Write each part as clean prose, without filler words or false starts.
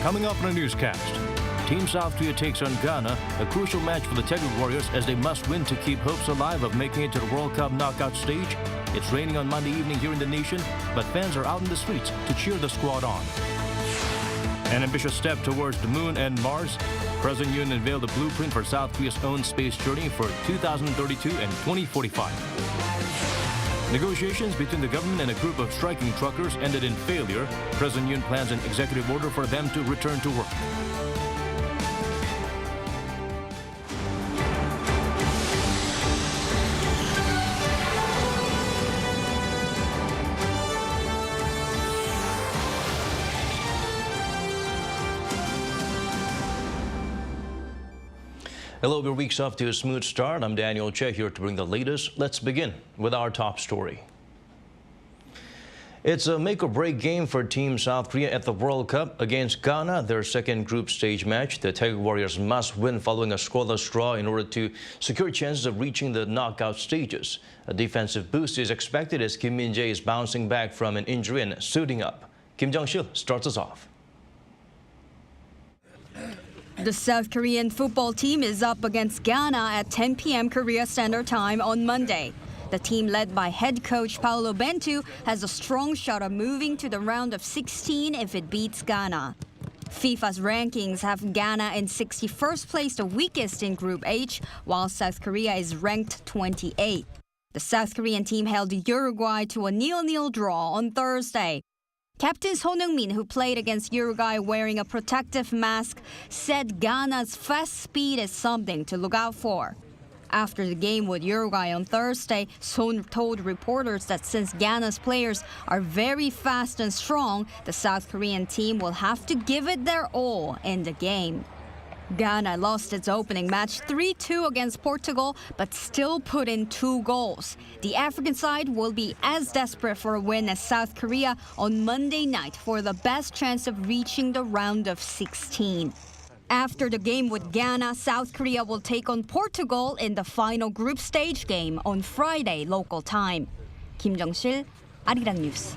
Coming up in a newscast, Team South Korea takes on Ghana, a crucial match for the Taeguk Warriors as they must win to keep hopes alive of making it to the World Cup knockout stage. It's raining on Monday evening here in the nation, but fans are out in the streets to cheer the squad on. An ambitious step towards the moon and Mars. President Yoon unveiled the blueprint for South Korea's own space journey for 2032 and 2045. Negotiations between the government and a group of striking truckers ended in failure. President Yoon plans an executive order for them to return to work. Hello, your week's off to a smooth start. I'm Daniel Che here to bring the latest. Let's begin with our top story. It's a make-or-break game for Team South Korea at the World Cup against Ghana, their second group stage match. The Taeguk Warriors must win following a scoreless draw in order to secure chances of reaching the knockout stages. A defensive boost is expected as Kim Min-jae is bouncing back from an injury and suiting up. Kim Jong-sil starts us off. The South Korean football team is up against Ghana at 10 p.m. Korea Standard Time on Monday. The team led by head coach Paulo Bento has a strong shot of moving to the round of 16 if it beats Ghana. FIFA's rankings have Ghana in 61st place, the weakest in Group H, while South Korea is ranked 28th. The South Korean team held Uruguay to a 0-0 draw on Thursday. Captain Son Heung-min, who played against Uruguay wearing a protective mask, said Ghana's fast speed is something to look out for. After the game with Uruguay on Thursday, Son told reporters that since Ghana's players are very fast and strong, the South Korean team will have to give it their all in the game. Ghana lost its opening match 3-2 against Portugal, but still put in 2 goals. The African side will be as desperate for a win as South Korea on Monday night for the best chance of reaching the round of 16. After the game with Ghana, South Korea will take on Portugal in the final group stage game on Friday local time. Kim Jong-sil, Arirang News.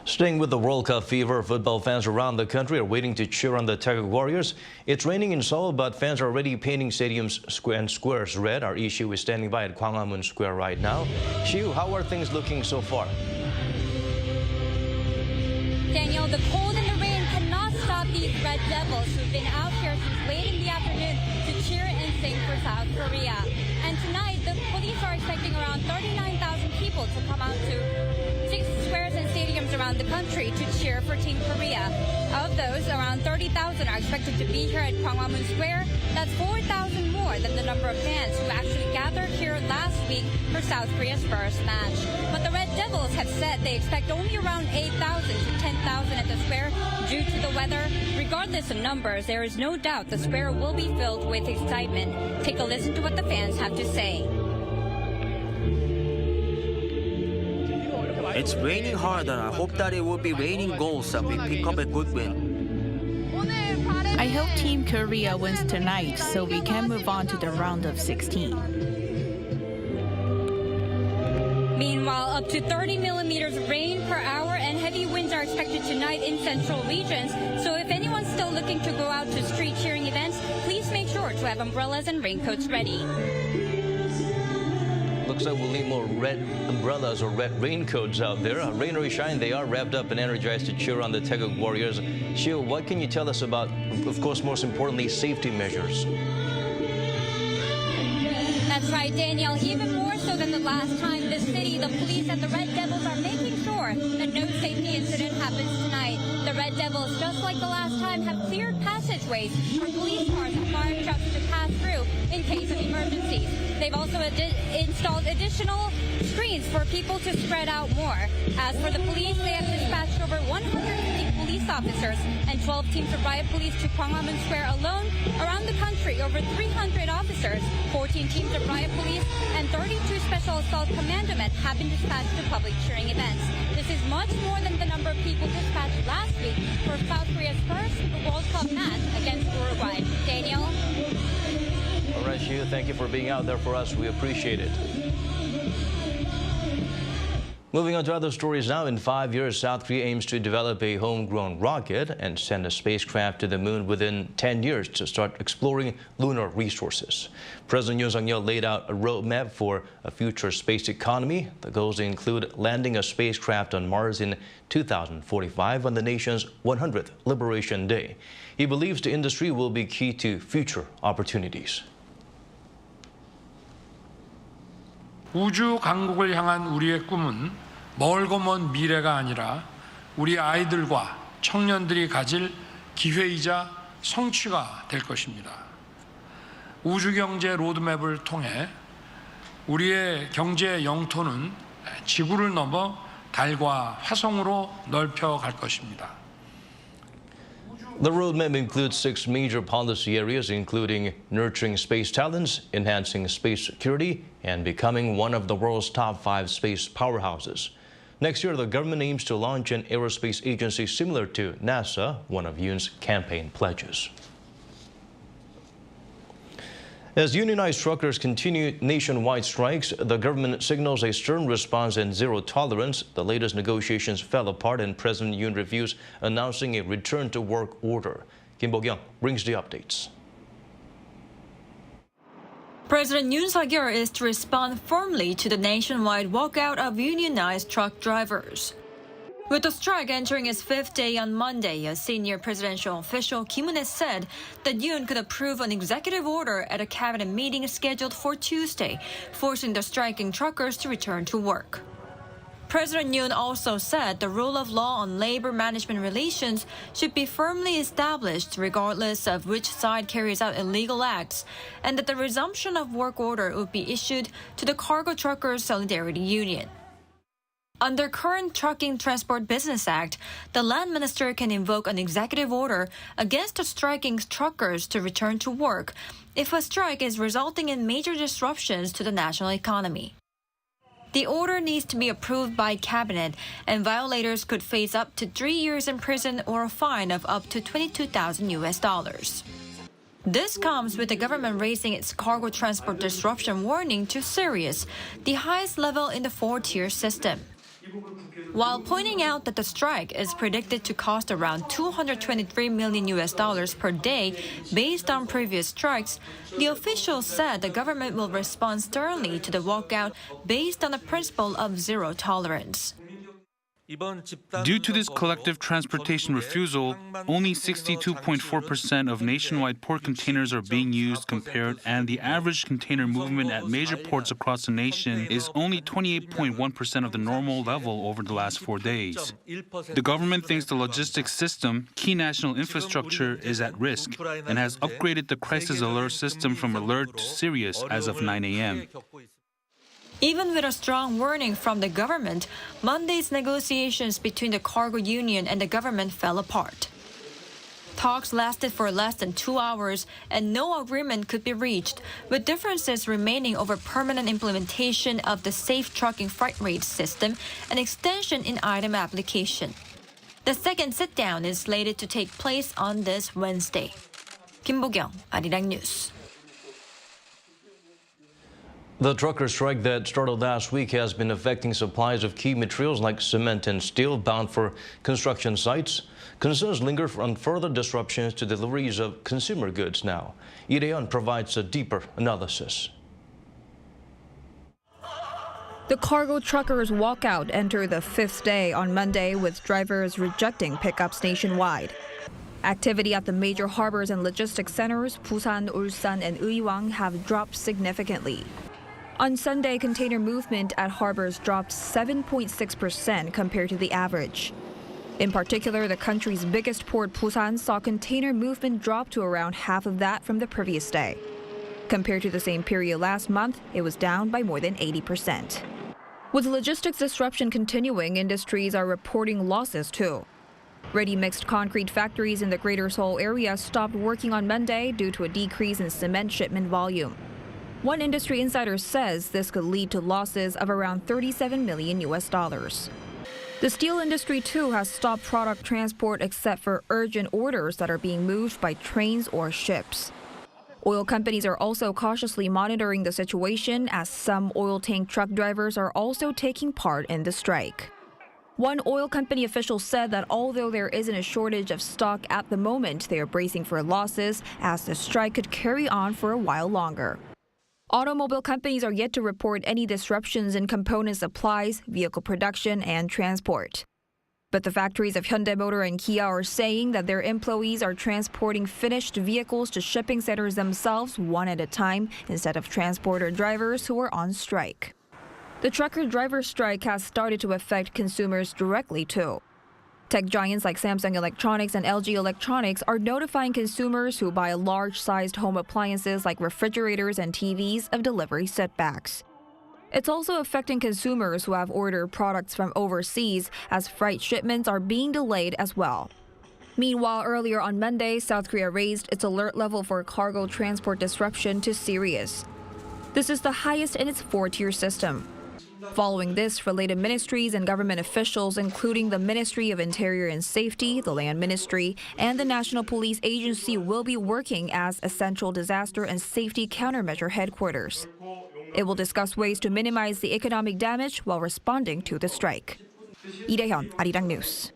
Staying with the World Cup fever, football fans around the country are waiting to cheer on the Taeguk Warriors. It's raining in Seoul, but fans are already painting stadiums and squares red. Our Ishiu is standing by at Gwanghwamun Square right now. Shiu, how are things looking so far? Daniel, the cold and the rain cannot stop these Red Devils who've been out here since late in the afternoon to cheer and sing for South Korea. And tonight, the police are expecting around 39,000 people to come out to 6 squares and stadiums around the country to cheer for Team Korea. Of those, around 30,000 are expected to be here at Gwanghwamun Square. That's 4,000 more than the number of fans who actually gathered here last week for South Korea's first match. But the Red Devils have said they expect only around 8,000 to 10,000 at the square due to the weather. Regardless of numbers, there is no doubt the square will be filled with excitement. Take a listen to what the fans have to say. It's raining hard and I hope that it will be raining goals and we pick up a good win. I hope Team Korea wins tonight so we can move on to the round of 16. Meanwhile, up to 30 millimeters of rain per hour and heavy winds are expected tonight in central regions. So if anyone's still looking to go out to street cheering events, please make sure to have umbrellas and raincoats ready. Looks like we'll need more red umbrellas or red raincoats out there. Rain or shine, they are revved up and energized to cheer on the Taeguk Warriors. Shio, what can you tell us about, of course, most importantly, safety measures? That's right, Daniel. Even more so than the last time, the city, the police, and the Red Devils are making sure that no safety incident happens tonight. The Red Devils, just like the last time, have cleared passageways for police cars and fire trucks to pass through in case of emergencies. They've also installed additional screens for people to spread out more. As for the police, they have dispatched over 150 police officers and 12 teams of riot police to Gwanghwamun Square alone. Around the country, over 300 officers, 14 teams of riot police, and 32 special assault commando men have been dispatched to public cheering events. This is much more than the number of people dispatched last week for South Korea's first World Cup match against Uruguay. Daniel? All right, Shiu, thank you for being out there for us. We appreciate it. Moving on to other stories now. In 5 years, South Korea aims to develop a homegrown rocket and send a spacecraft to the moon within 10 years to start exploring lunar resources. President Yoon Suk-yeol laid out a roadmap for a future space economy. The goals include landing a spacecraft on Mars in 2045 on the nation's 100th Liberation Day. He believes the industry will be key to future opportunities. 우주 강국을 향한 우리의 꿈은 멀고 먼 미래가 아니라 우리 아이들과 청년들이 가질 기회이자 성취가 될 것입니다. 우주경제 로드맵을 통해 우리의 경제 영토는 지구를 넘어 달과 화성으로 넓혀갈 것입니다. The roadmap includes 6 major policy areas, including nurturing space talents, enhancing space security, and becoming one of the world's top 5 space powerhouses. Next year, the government aims to launch an aerospace agency similar to NASA, one of Yoon's campaign pledges. As unionized truckers continue nationwide strikes, the government signals a stern response and zero tolerance. The latest negotiations fell apart and President Yoon reviews announcing a return-to-work order. Kim Min-jae brings the updates. President Yoon Suk-yeol is to respond firmly to the nationwide walkout of unionized truck drivers. With the strike entering its 5th day on Monday, a senior presidential official, Kim Min-jae, said that Yoon could approve an executive order at a cabinet meeting scheduled for Tuesday, forcing the striking truckers to return to work. President Yoon also said the rule of law on labor management relations should be firmly established regardless of which side carries out illegal acts, and that the resumption of work order would be issued to the Cargo Truckers Solidarity Union. Under current Trucking Transport Business Act, the land minister can invoke an executive order against the striking truckers to return to work if a strike is resulting in major disruptions to the national economy. The order needs to be approved by cabinet, and violators could face up to 3 years in prison or a fine of up to $22,000. This comes with the government raising its cargo transport disruption warning to serious, the highest level in the 4-tier system. While pointing out that the strike is predicted to cost around $223 million per day based on previous strikes, the official said the government will respond sternly to the walkout based on the principle of zero tolerance. Due to this collective transportation refusal, only 62.4% of nationwide port containers are being used compared, and the average container movement at major ports across the nation is only 28.1% of the normal level over the last 4 days. The government thinks the logistics system, key national infrastructure, is at risk and has upgraded the crisis alert system from alert to serious as of 9 a.m. Even with a strong warning from the government, Monday's negotiations between the cargo union and the government fell apart. Talks lasted for less than 2 hours and no agreement could be reached, with differences remaining over permanent implementation of the safe trucking freight rate system and extension in item application. The second sit-down is slated to take place on this Wednesday. Kim Min-jae, Arirang News. The trucker strike that started last week has been affecting supplies of key materials like cement and steel bound for construction sites. Concerns linger on further disruptions to deliveries of consumer goods now. Lee Dae-yeon provides a deeper analysis. The cargo truckers' walkout entered the 5th day on Monday, with drivers rejecting pickups nationwide. Activity at the major harbors and logistics centers, Busan, Ulsan, and Uiwang, have dropped significantly. On Sunday, container movement at harbors dropped 7.6% compared to the average. In particular, the country's biggest port, Busan, saw container movement drop to around half of that from the previous day. Compared to the same period last month, it was down by more than 80%. With logistics disruption continuing, industries are reporting losses too. Ready-mixed concrete factories in the Greater Seoul area stopped working on Monday due to a decrease in cement shipment volume. One industry insider says this could lead to losses of around $37 million. The steel industry, too, has stopped product transport except for urgent orders that are being moved by trains or ships. Oil companies are also cautiously monitoring the situation as some oil tank truck drivers are also taking part in the strike. One oil company official said that although there isn't a shortage of stock at the moment, they are bracing for losses as the strike could carry on for a while longer. Automobile companies are yet to report any disruptions in component supplies, vehicle production, and transport. But the factories of Hyundai Motor and Kia are saying that their employees are transporting finished vehicles to shipping centers themselves one at a time instead of transporter drivers who are on strike. The trucker driver strike has started to affect consumers directly too. Tech giants like Samsung Electronics and LG Electronics are notifying consumers who buy large-sized home appliances like refrigerators and TVs of delivery setbacks. It's also affecting consumers who have ordered products from overseas as freight shipments are being delayed as well. Meanwhile, earlier on Monday, South Korea raised its alert level for cargo transport disruption to serious. This is the highest in its four-tier system. Following this, related ministries and government officials, including the Ministry of Interior and Safety, the Land Ministry, and the National Police Agency, will be working as a central disaster and safety countermeasure headquarters. It will discuss ways to minimize the economic damage while responding to the strike. Lee Dae-hyun, Arirang News.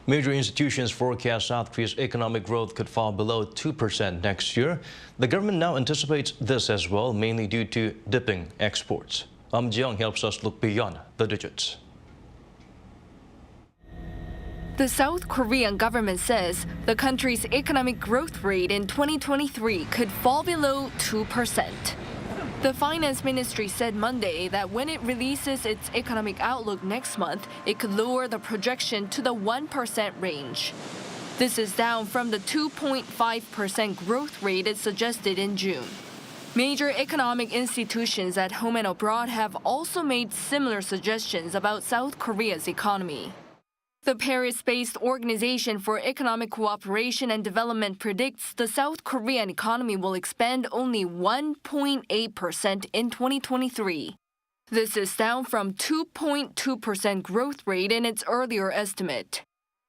Major institutions forecast South Korea's economic growth could fall below 2% next year. The government now anticipates this as well, mainly due to dipping exports. Ji-young helps us look beyond the digits. The South Korean government says the country's economic growth rate in 2023 could fall below 2%. The Finance Ministry said Monday that when it releases its economic outlook next month, it could lower the projection to the 1% range. This is down from the 2.5% growth rate it suggested in June. Major economic institutions at home and abroad have also made similar suggestions about South Korea's economy. The Paris-based Organization for Economic Cooperation and Development predicts the South Korean economy will expand only 1.8% in 2023. This is down from 2.2% growth rate in its earlier estimate.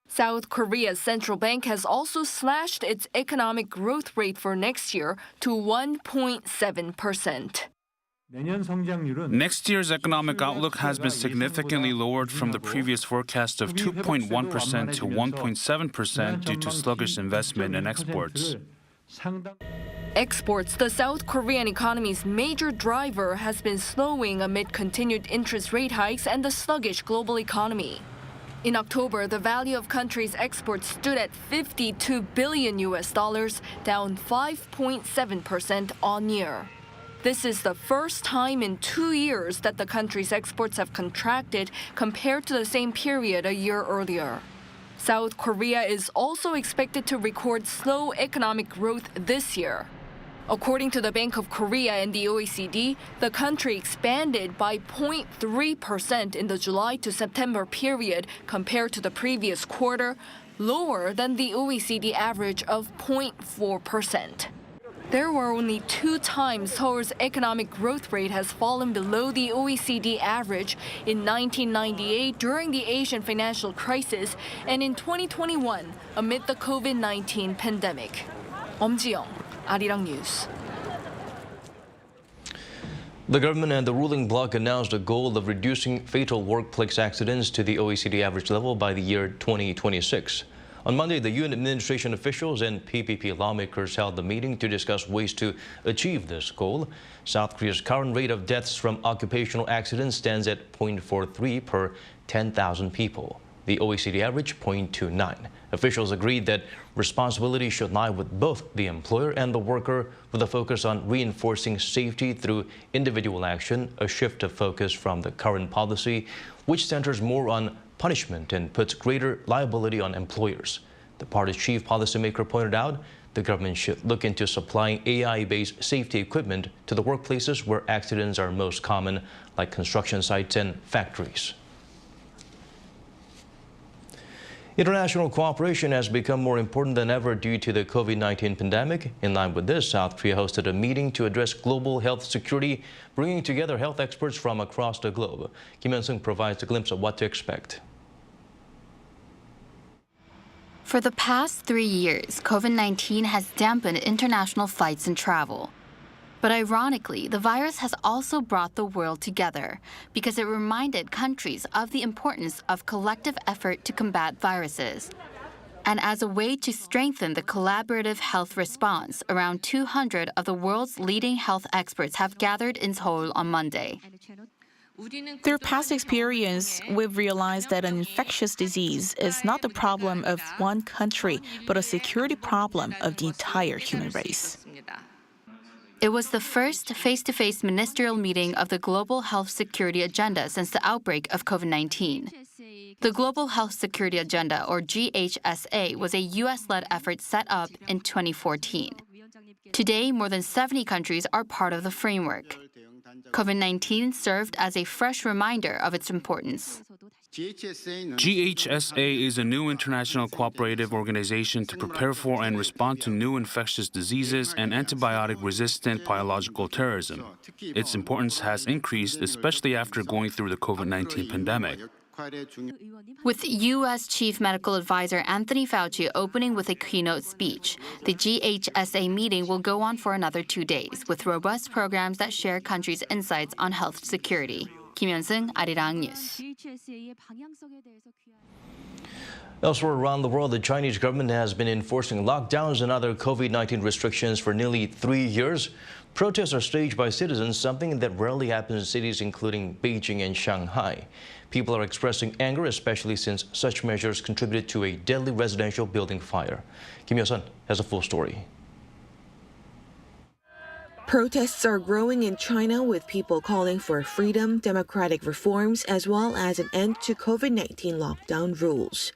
South Korea's central bank has also slashed its economic growth rate for next year to 1.7%. Next year's economic outlook has been significantly lowered from the previous forecast of 2.1% to 1.7% due to sluggish investment and exports. Exports, the South Korean economy's major driver, has been slowing amid continued interest rate hikes and the sluggish global economy. In October, the value of country's exports stood at $52 billion, down 5.7% on year. This is the first time in 2 years that the country's exports have contracted compared to the same period a year earlier. South Korea is also expected to record slow economic growth this year. According to the Bank of Korea and the OECD, the country expanded by 0.3% in the July to September period compared to the previous quarter, lower than the OECD average of 0.4%. There were only 2 times Seoul's economic growth rate has fallen below the OECD average, in 1998 during the Asian financial crisis and in 2021 amid the COVID-19 pandemic. Ji-young, Arirang News. The government and the ruling bloc announced a goal of reducing fatal workplace accidents to the OECD average level by the year 2026. On Monday, the Yoon administration officials and PPP lawmakers held a meeting to discuss ways to achieve this goal. South Korea's current rate of deaths from occupational accidents stands at 0.43 per 10,000 people. The OECD average, 0.29. Officials agreed that responsibility should lie with both the employer and the worker, with a focus on reinforcing safety through individual action, a shift of focus from the current policy, which centers more on punishment and puts greater liability on employers. The party's chief policymaker pointed out the government should look into supplying AI-based safety equipment to the workplaces where accidents are most common, like construction sites and factories. International cooperation has become more important than ever due to the COVID-19 pandemic. In line with this, South Korea hosted a meeting to address global health security, bringing together health experts from across the globe. Kim Min-jae provides a glimpse of what to expect. For the past 3 years, COVID-19 has dampened international flights and travel. But ironically, the virus has also brought the world together because it reminded countries of the importance of collective effort to combat viruses. And as a way to strengthen the collaborative health response, around 200 of the world's leading health experts have gathered in Seoul on Monday. Through past experience, we've realized that an infectious disease is not the problem of one country, but a security problem of the entire human race. It was the first face-to-face ministerial meeting of the Global Health Security Agenda since the outbreak of COVID-19. The Global Health Security Agenda, or GHSA, was a U.S.-led effort set up in 2014. Today, more than 70 countries are part of the framework. COVID-19 served as a fresh reminder of its importance. GHSA is a new international cooperative organization to prepare for and respond to new infectious diseases and antibiotic-resistant biological terrorism. Its importance has increased, especially after going through the COVID-19 pandemic. With U.S. Chief Medical Advisor Anthony Fauci opening with a keynote speech, the GHSA meeting will go on for another 2 days, with robust programs that share countries' insights on health security. Kim Min-jae, Arirang News. Elsewhere around the world, the Chinese government has been enforcing lockdowns and other COVID-19 restrictions for nearly 3 years. Protests are staged by citizens, something that rarely happens in cities including Beijing and Shanghai. People are expressing anger, especially since such measures contributed to a deadly residential building fire. Kim Min-jae has a full story. Protests are growing in China, with people calling for freedom, democratic reforms, as well as an end to COVID-19 lockdown rules.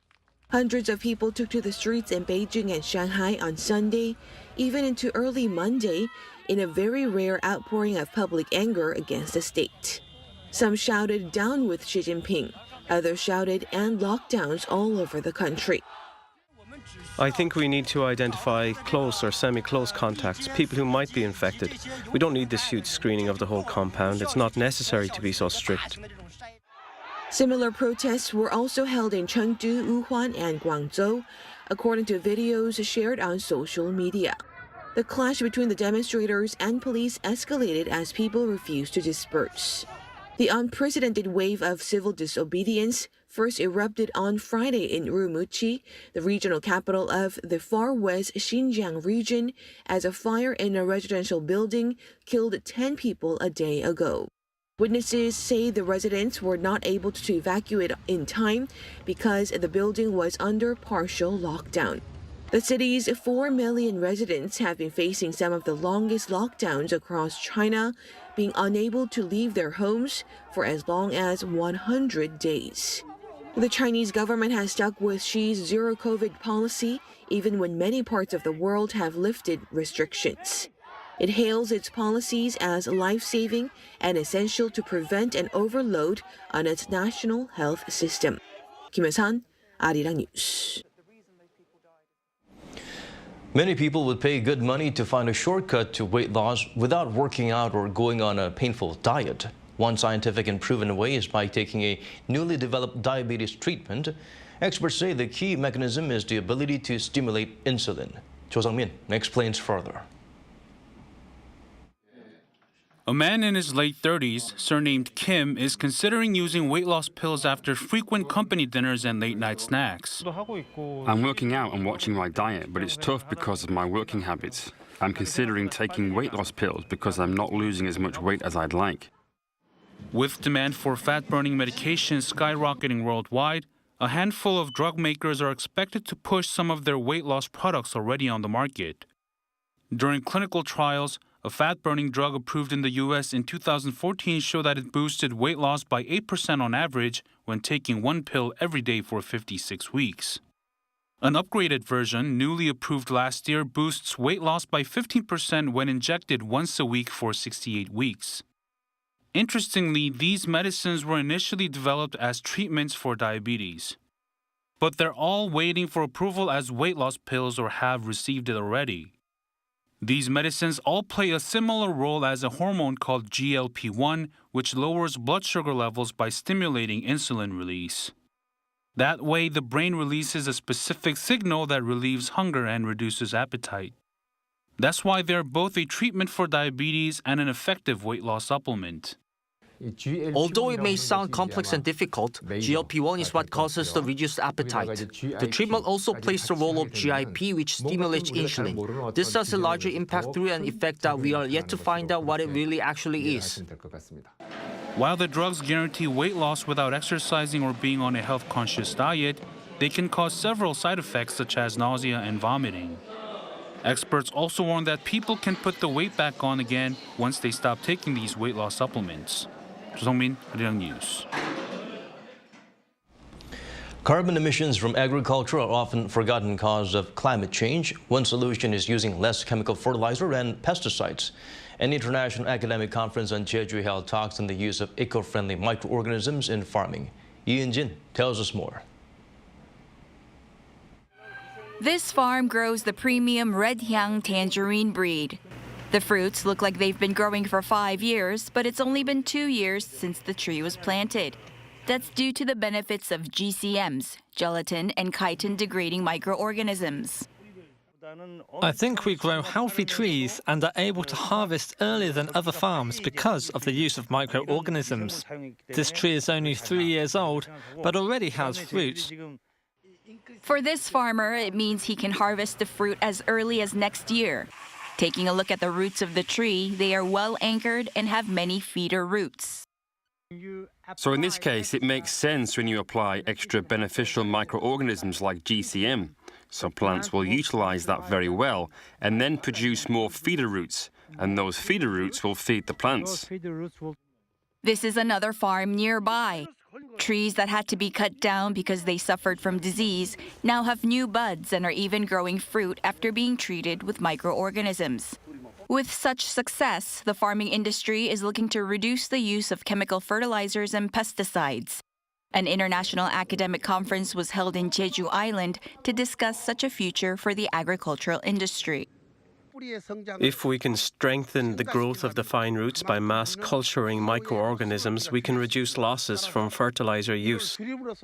Hundreds of people took to the streets in Beijing and Shanghai on Sunday, even into early Monday, in a very rare outpouring of public anger against the state. Some shouted "Down with Xi Jinping," others shouted "And lockdowns all over the country." I think we need to identify close or semi-close contacts, people who might be infected. We don't need this huge screening of the whole compound. It's not necessary to be so strict. Similar protests were also held in Chengdu, Wuhan, and Guangzhou, according to videos shared on social media. The clash between the demonstrators and police escalated as people refused to disperse. The unprecedented wave of civil disobedience first erupted on Friday in Urumqi, the regional capital of the far west Xinjiang region, as a fire in a residential building killed 10 people a day ago. Witnesses say the residents were not able to evacuate in time because the building was under partial lockdown. The city's 4 million residents have been facing some of the longest lockdowns across China, being unable to leave their homes for as long as 100 days. The Chinese government has stuck with Xi's zero-COVID policy, even when many parts of the world have lifted restrictions. It hails its policies as life-saving and essential to prevent an overload on its national health system. Kim Min-jae, Arirang News. Many people would pay good money to find a shortcut to weight loss without working out or going on a painful diet. One scientific and proven way is by taking a newly developed diabetes treatment. Experts say the key mechanism is the ability to stimulate insulin. Cho Sang-min explains further. A man in his late 30s, surnamed Kim, is considering using weight loss pills after frequent company dinners and late-night snacks. I'm working out and watching my diet, but it's tough because of my working habits. I'm considering taking weight loss pills because I'm not losing as much weight as I'd like. With demand for fat-burning medications skyrocketing worldwide, a handful of drug makers are expected to push some of their weight loss products already on the market. During clinical trials, a fat-burning drug approved in the U.S. in 2014 showed that it boosted weight loss by 8% on average when taking one pill every day for 56 weeks. An upgraded version, newly approved last year, boosts weight loss by 15% when injected once a week for 68 weeks. Interestingly, these medicines were initially developed as treatments for diabetes. but they're all waiting for approval as weight loss pills or have received it already. These medicines all play a similar role as a hormone called GLP-1, which lowers blood sugar levels by stimulating insulin release. That way, the brain releases a specific signal that relieves hunger and reduces appetite. That's why they're both a treatment for diabetes and an effective weight loss supplement. Although it may sound complex and difficult, GLP-1 is what causes the reduced appetite. The treatment also plays the role of GIP, which stimulates insulin. This has a larger impact through an effect that we are yet to find out what it really actually is. While the drugs guarantee weight loss without exercising or being on a health-conscious diet, they can cause several side effects such as nausea and vomiting. Experts also warn that people can put the weight back on again once they stop taking these weight loss supplements. 조성민, Arirang News. Carbon emissions from agriculture are often forgotten cause of climate change. One solution is using less chemical fertilizer and pesticides. An international academic conference on Jeju held talks on the use of eco-friendly microorganisms in farming. Yoon tells us more. This farm grows the premium Red Hyang tangerine breed. The fruits look like they've been growing for 5 years, but it's only been 2 years since the tree was planted. That's due to the benefits of GCMs, gelatin and chitin-degrading microorganisms. I think we grow healthy trees and are able to harvest earlier than other farms because of the use of microorganisms. This tree is only 3 years old, but already has fruit. For this farmer, it means he can harvest the fruit as early as next year. Taking a look at the roots of the tree, they are well anchored and have many feeder roots. So in this case, it makes sense when you apply extra beneficial microorganisms like GCM. So plants will utilize that very well and then produce more feeder roots, and those feeder roots will feed the plants. This is another farm nearby. Trees that had to be cut down because they suffered from disease now have new buds and are even growing fruit after being treated with microorganisms. With such success, the farming industry is looking to reduce the use of chemical fertilizers and pesticides. An international academic conference was held in Jeju Island to discuss such a future for the agricultural industry. If we can strengthen the growth of the fine roots by mass culturing microorganisms, we can reduce losses from fertilizer use.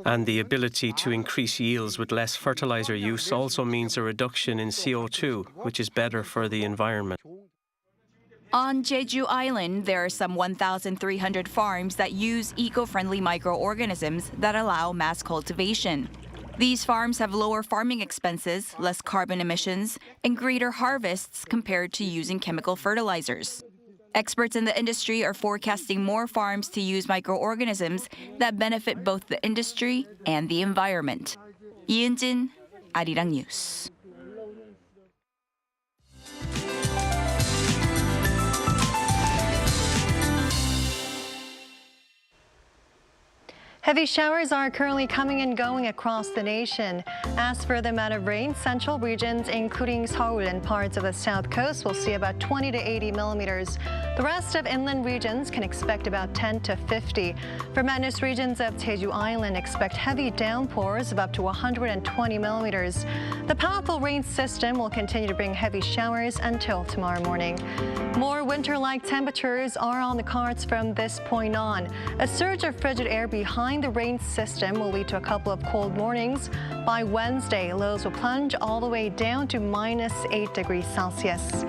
And the ability to increase yields with less fertilizer use also means a reduction in CO2, which is better for the environment. On Jeju Island, there are some 1,300 farms that use eco-friendly microorganisms that allow mass cultivation. These farms have lower farming expenses, less carbon emissions, and greater harvests compared to using chemical fertilizers. Experts in the industry are forecasting more farms to use microorganisms that benefit both the industry and the environment. Yoon, Arirang News. Heavy showers are currently coming and going across the nation. As for the amount of rain, central regions, including Seoul and parts of the south coast, will see about 20 to 80 millimeters. The rest of inland regions can expect about 10 to 50. For mountainous regions of Jeju Island, expect heavy downpours of up to 120 millimeters. The powerful rain system will continue to bring heavy showers until tomorrow morning. More winter-like temperatures are on the cards from this point on. A surge of frigid air behind the rain system will lead to a couple of cold mornings. By Wednesday, lows will plunge all the way down to -8 degrees Celsius.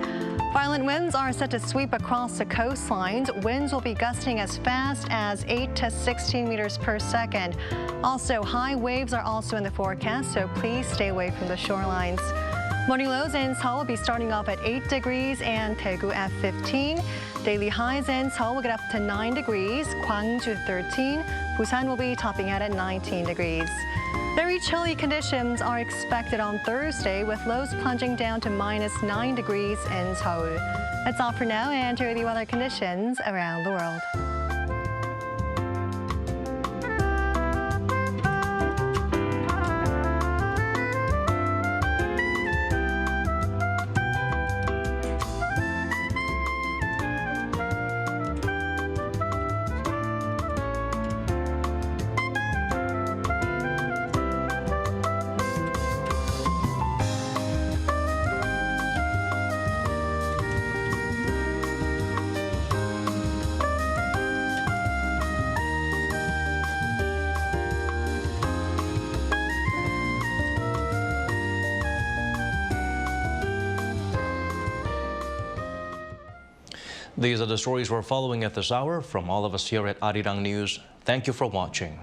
Violent winds are set to sweep across the coastlines. Winds will be gusting as fast as 8 to 16 meters per second. Also, high waves are also in the forecast, so please stay away from the shorelines. Morning lows in Seoul will be starting off at 8 degrees and Daegu at 15. Daily highs in Seoul will get up to 9 degrees, Gwangju 13. Busan will be topping out at 19 degrees. Very chilly conditions are expected on Thursday, with lows plunging down to -9 degrees in Seoul. That's all for now, and here are the weather conditions around the world. These are the stories we're following at this hour. From all of us here at Arirang News, thank you for watching.